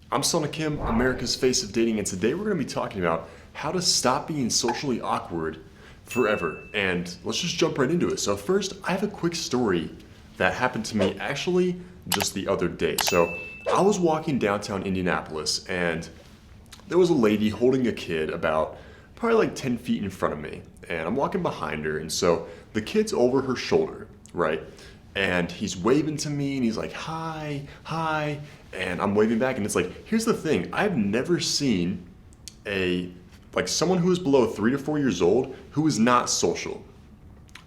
I'm Selna Kim, America's face of dating, and today we're going to be talking about how to stop being socially awkward forever. And let's just jump right into it. So first, I have a quick story that happened to me actually just the other day. So I was walking downtown Indianapolis, and there was a lady holding a kid about probably like 10 feet in front of me. And I'm walking behind her, and so the kid's over her shoulder, right? And he's waving to me, and he's like, hi, hi. And I'm waving back, and it's like, here's the thing. I've never seen someone who is below 3 to 4 years old who is not social.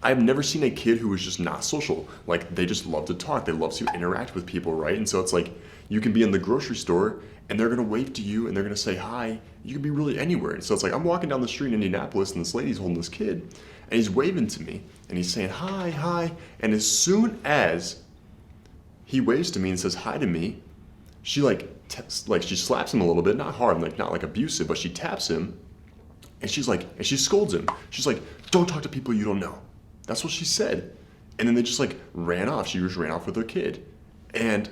I've never seen a kid who is just not social. Like, they just love to talk. They love to interact with people, right? And so it's like, you can be in the grocery store and they're gonna wave to you and they're gonna say hi. You can be really anywhere. And so it's like, I'm walking down the street in Indianapolis and this lady's holding this kid and he's waving to me and he's saying hi, hi. And as soon as he waves to me and says hi to me, she she slaps him a little bit, not hard, not like abusive, but she taps him and she scolds him. She's like, don't talk to people you don't know. That's what she said. And then they just ran off. She just ran off with her kid. And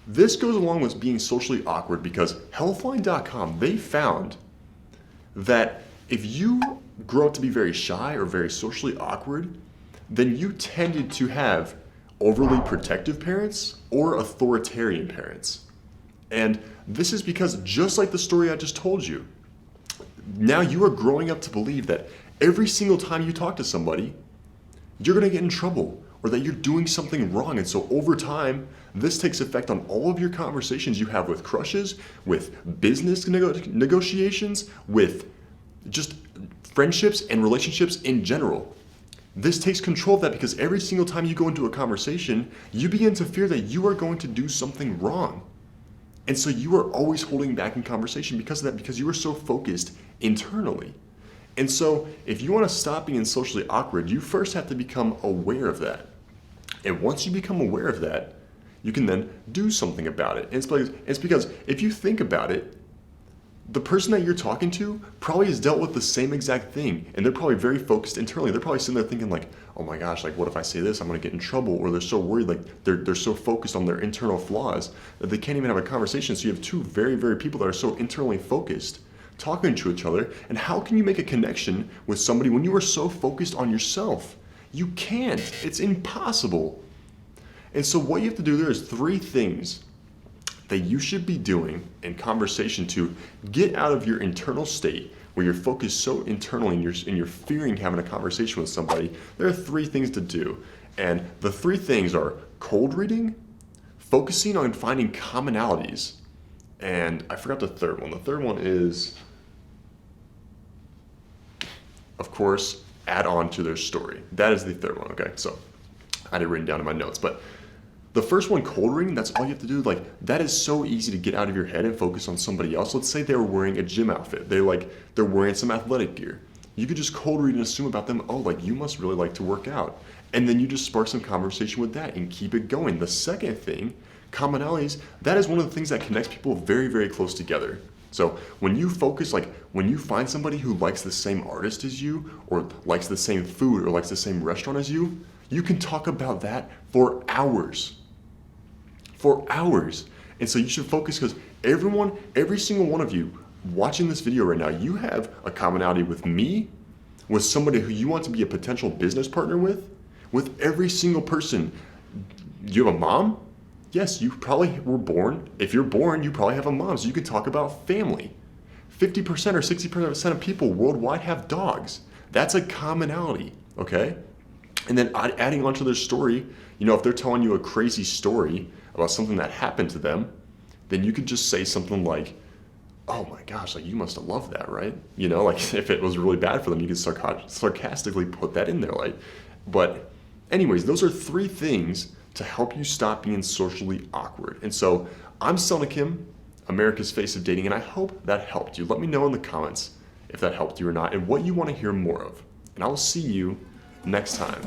this goes along with being socially awkward because Healthline.com, they found that if you grow up to be very shy or very socially awkward, then you tended to have overly protective parents or authoritarian parents. And this is because, just like the story I just told you, now you are growing up to believe that every single time you talk to somebody, you're going to get in trouble or that you're doing something wrong. And so over time, this takes effect on all of your conversations you have with crushes, with business negotiations, with just friendships and relationships in general. This takes control of that because every single time you go into a conversation, you begin to fear that you are going to do something wrong. And so you are always holding back in conversation because of that, because you are so focused internally. And so if you want to stop being socially awkward, you first have to become aware of that. And once you become aware of that, you can then do something about it. And it's because if you think about it, the person that you're talking to probably has dealt with the same exact thing, and they're probably very focused internally. They're probably sitting there thinking like, oh my gosh, like what if I say this? I'm gonna get in trouble. Or they're so worried, like they're so focused on their internal flaws that they can't even have a conversation. So you have two very, very people that are so internally focused talking to each other. And how can you make a connection with somebody when you are so focused on yourself? You can't. It's impossible. And so what you have to do there is three things that you should be doing in conversation to get out of your internal state where you're focused so internally and you're fearing having a conversation with somebody. There are three things to do. And the three things are cold reading, focusing on finding commonalities, and I forgot the third one. The third one is, of course, add on to their story. That is the third one, okay? So I had it written down in my notes, but the first one, cold reading, that's all you have to do. That is so easy to get out of your head and focus on somebody else. Let's say they were wearing a gym outfit. They're wearing some athletic gear. You could just cold read and assume about them, oh, you must really like to work out. And then you just spark some conversation with that and keep it going. The second thing, commonalities, that is one of the things that connects people very, very close together. So when you focus, when you find somebody who likes the same artist as you, or likes the same food, or likes the same restaurant as you can talk about that for hours. For hours. And so you should focus because every single one of you watching this video right now, you have a commonality with me, with somebody who you want to be a potential business partner with every single person. You have a mom? Yes, you probably were born. If you're born, you probably have a mom, so you can talk about family. 50% or 60% of people worldwide have dogs. That's a commonality, okay? And then adding onto their story, if they're telling you a crazy story about something that happened to them, then you could just say something like, oh my gosh, you must have loved that, right? If it was really bad for them, you could sarcastically put that in there. But anyways, those are three things to help you stop being socially awkward. And so I'm Selna Kim, America's face of dating, and I hope that helped you. Let me know in the comments if that helped you or not and what you want to hear more of. And I will see you next time.